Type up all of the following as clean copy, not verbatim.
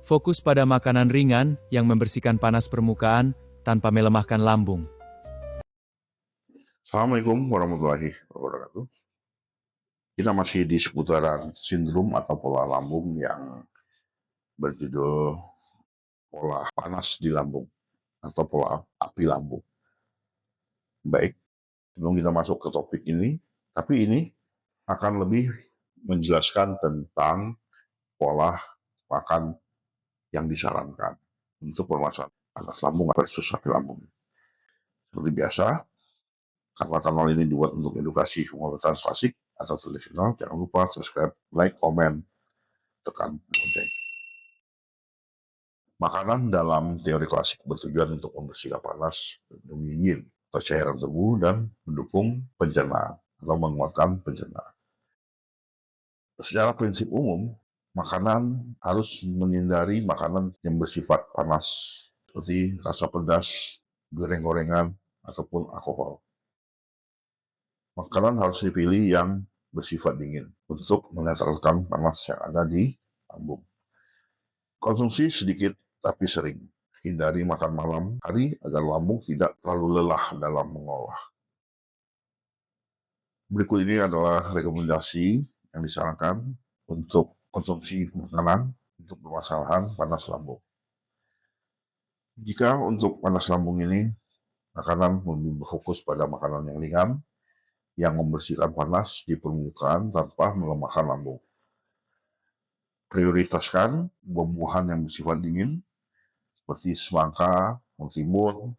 Fokus pada makanan ringan yang membersihkan panas permukaan tanpa melemahkan lambung. Assalamualaikum warahmatullahi wabarakatuh. Kita masih di seputaran sindrom atau pola lambung yang berjudul pola panas di lambung atau pola api lambung. Baik, sebelum kita masuk ke topik ini, tapi ini akan lebih menjelaskan tentang pola makan yang disarankan untuk permasalahan panas lambung versus api lambung. Seperti biasa, karena kanal ini dibuat untuk edukasi pengobatan klasik atau tradisional, jangan lupa subscribe, like, komen, tekan lonceng. Makanan dalam teori klasik bertujuan untuk membersihkan panas, melindungi yin atau cairan tubuh, dan mendukung pencernaan atau menguatkan pencernaan. Secara prinsip umum, makanan harus menghindari makanan yang bersifat panas, seperti rasa pedas, goreng-gorengan, ataupun alkohol. Makanan harus dipilih yang bersifat dingin untuk menetralkan panas yang ada di lambung. Konsumsi sedikit tapi sering. Hindari makan malam hari agar lambung tidak terlalu lelah dalam mengolah. Berikut ini adalah rekomendasi yang disarankan untuk konsumsi makanan untuk permasalahan panas lambung. Jika untuk panas lambung ini, makanan lebih berfokus pada makanan yang ringan, yang membersihkan panas di permukaan tanpa melemahkan lambung. Prioritaskan buah-buahan yang bersifat dingin, seperti semangka, mentimun,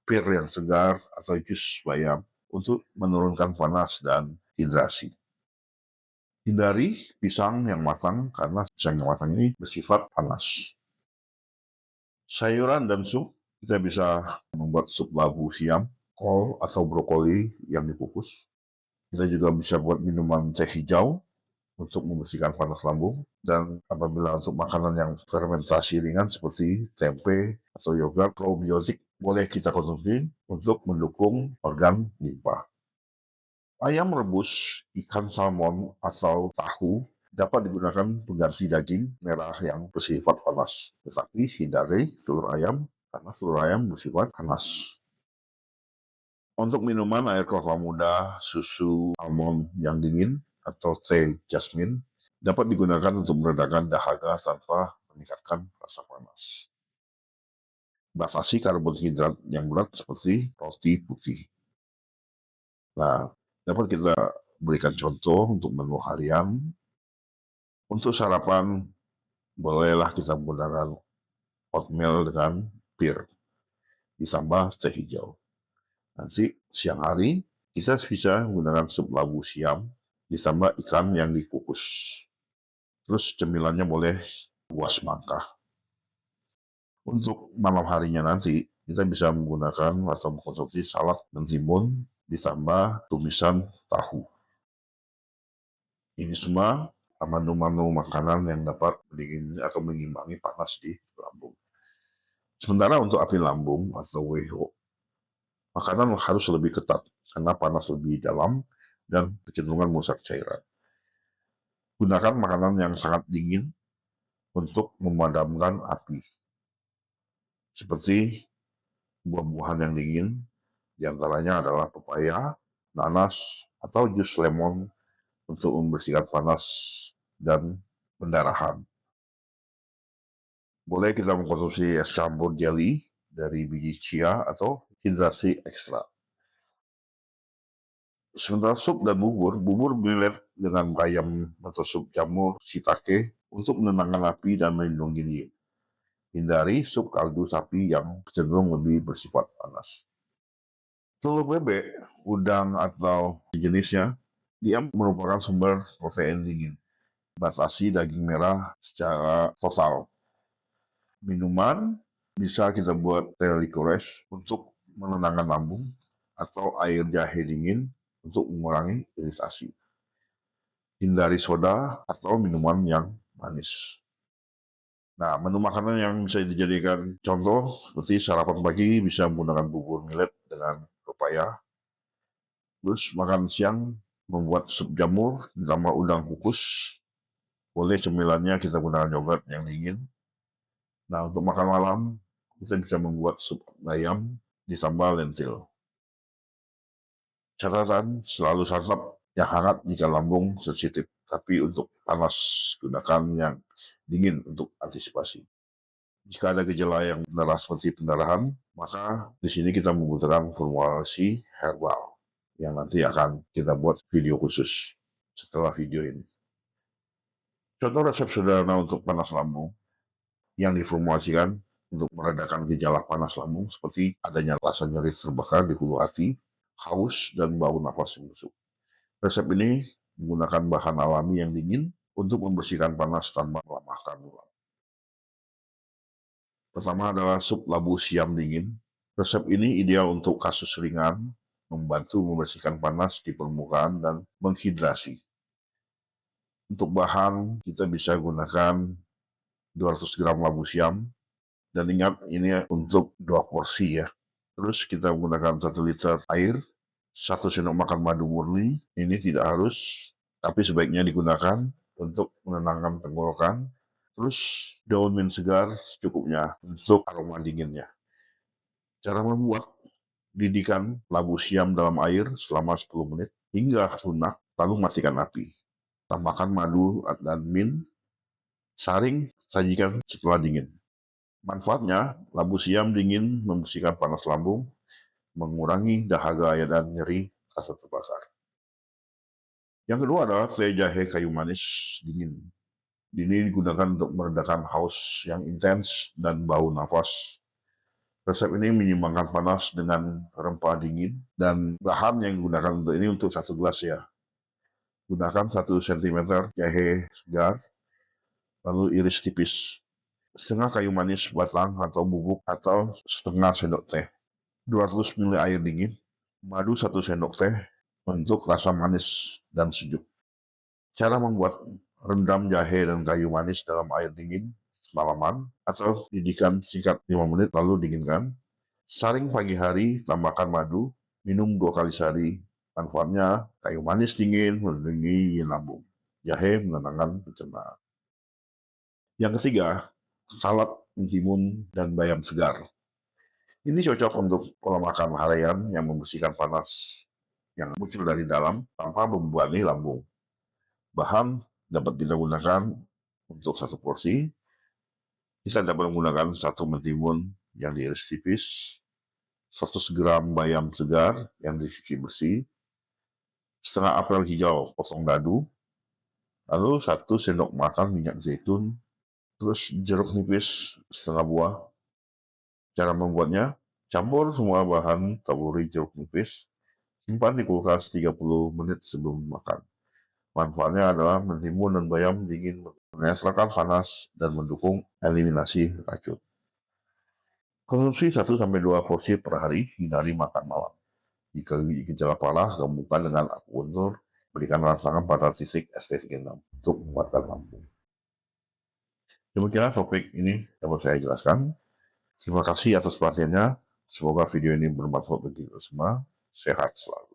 pir yang segar, atau jus bayam, untuk menurunkan panas dan hidrasi. Hindari pisang yang matang, karena pisang yang matang ini bersifat panas. Sayuran dan sup, kita bisa membuat sup labu siam, kol atau brokoli yang dikukus. Kita juga bisa buat minuman teh hijau untuk membersihkan panas lambung. Dan apabila untuk makanan yang fermentasi ringan seperti tempe atau yogurt, probiotik boleh kita konsumsi untuk mendukung organ limpa. Ayam rebus, ikan salmon atau tahu dapat digunakan pengganti daging merah yang bersifat panas. Tetapi hindari telur ayam karena telur ayam bersifat panas. Untuk minuman air kelapa muda, susu almond yang dingin, atau teh jasmine dapat digunakan untuk meredakan dahaga tanpa meningkatkan rasa panas. Batasi karbohidrat yang berat seperti roti putih. Nah, dapat kita berikan contoh untuk menu harian. Untuk sarapan, bolehlah kita menggunakan oatmeal dengan pir, ditambah teh hijau. Nanti siang hari, kita bisa menggunakan sup labu siam, ditambah ikan yang dikukus. Terus cemilannya boleh buah semangka. Untuk malam harinya nanti, kita bisa menggunakan atau mengkonsumsi salad mentimun, ditambah tumisan tahu. Ini semua menu-menu makanan yang dapat atau mengimbangi panas di lambung. Sementara untuk api lambung atau WHO, makanan harus lebih ketat karena panas lebih dalam dan kecenderungan merusak cairan. Gunakan makanan yang sangat dingin untuk memadamkan api, seperti buah-buahan yang dingin, diantaranya adalah pepaya, nanas, atau jus lemon untuk membersihkan panas dan pendarahan. Boleh kita mengkonsumsi es campur jelly dari biji chia atau hidrasi ekstra. Sementara sup dan bubur millet dengan bayam atau sup jamur shiitake untuk menenangkan api dan melindungi diri. Hindari sup kaldu sapi yang cenderung lebih bersifat panas. Telur bebek, udang atau sejenisnya, dia merupakan sumber protein dingin. Batasi daging merah secara total. Minuman bisa kita buat teh licorice untuk menenangkan lambung atau air jahe dingin untuk mengurangi iritasi. Hindari soda atau minuman yang manis. Nah, menu makanan yang bisa dijadikan contoh seperti sarapan pagi bisa menggunakan bubur millet dengan pepaya. Terus makan siang membuat sup jamur ditambah udang kukus. Boleh cemilannya kita gunakan yogurt yang dingin. Nah, untuk makan malam, kita bisa membuat sup ayam ditambah lentil. Catatan, selalu santap yang hangat jika lambung sensitif, tapi untuk panas gunakan yang dingin untuk antisipasi. Jika ada gejala yang benar seperti pendarahan, maka di sini kita membutuhkan formulasi herbal yang nanti akan kita buat video khusus setelah video ini. Contoh resep sederhana untuk panas lambung yang diformulasikan untuk meredakan gejala panas lambung seperti adanya rasa nyeri terbakar di hulu hati, haus, dan bau nafas yang busuk. Resep ini menggunakan bahan alami yang dingin untuk membersihkan panas tanpa melemahkan tulang. Pertama adalah sup labu siam dingin. Resep ini ideal untuk kasus ringan, membantu membersihkan panas di permukaan dan menghidrasi. Untuk bahan, kita bisa gunakan 200 gram labu siam, dan ingat ini untuk 2 porsi ya. Terus kita menggunakan 1 liter air, 1 sendok makan madu murni, ini tidak harus, tapi sebaiknya digunakan untuk menenangkan tenggorokan. Terus daun mint segar secukupnya untuk aroma dinginnya. Cara membuat, didihkan labu siam dalam air selama 10 menit hingga lunak, lalu matikan api. Tambahkan madu dan mint, saring, sajikan setelah dingin. Manfaatnya, labu siam dingin membersihkan panas lambung, mengurangi dahaga dan nyeri rasa terbakar. Yang kedua adalah teh jahe kayu manis dingin. Ini digunakan untuk meredakan haus yang intens dan bau nafas. Resep ini menyeimbangkan panas dengan rempah dingin, dan bahan yang digunakan untuk ini untuk 1 gelas ya. Gunakan 1 cm jahe segar, lalu iris tipis. Setengah kayu manis batang atau bubuk atau setengah sendok teh, 200 ml air dingin, madu 1 sendok teh untuk rasa manis dan sejuk. Cara membuat, rendam jahe dan kayu manis dalam air dingin semalaman atau didihkan singkat 5 menit lalu dinginkan. Saring pagi hari, tambahkan madu, minum 2 kali sehari. Manfaatnya, kayu manis dingin melindungi lambung, jahe menenangkan pencernaan. Yang ketiga, salad mentimun dan bayam segar. Ini cocok untuk pola makan harian yang membersihkan panas yang muncul dari dalam tanpa membebani lambung. Bahan dapat kita gunakan untuk 1 porsi. Kita dapat menggunakan 1 mentimun yang diiris tipis, 100 gram bayam segar yang dicuci bersih, setengah apel hijau potong dadu, lalu 1 sendok makan minyak zaitun, terus jeruk nipis setengah buah. Cara membuatnya, campur semua bahan, taburi jeruk nipis, simpan di kulkas 30 menit sebelum makan. Manfaatnya adalah mentimun dan bayam dingin, menetralkan panas, dan mendukung eliminasi racun. Konsumsi 1-2 porsi per hari, hindari makan malam. Jika gejala parah, gabungkan dengan akupuntur, berikan rangsangan pada sisik ST6 untuk menguatkan lambung. Demikianlah topik ini dapat saya jelaskan. Terima kasih atas perhatiannya. Semoga video ini bermanfaat bagi kita semua. Sehat selalu.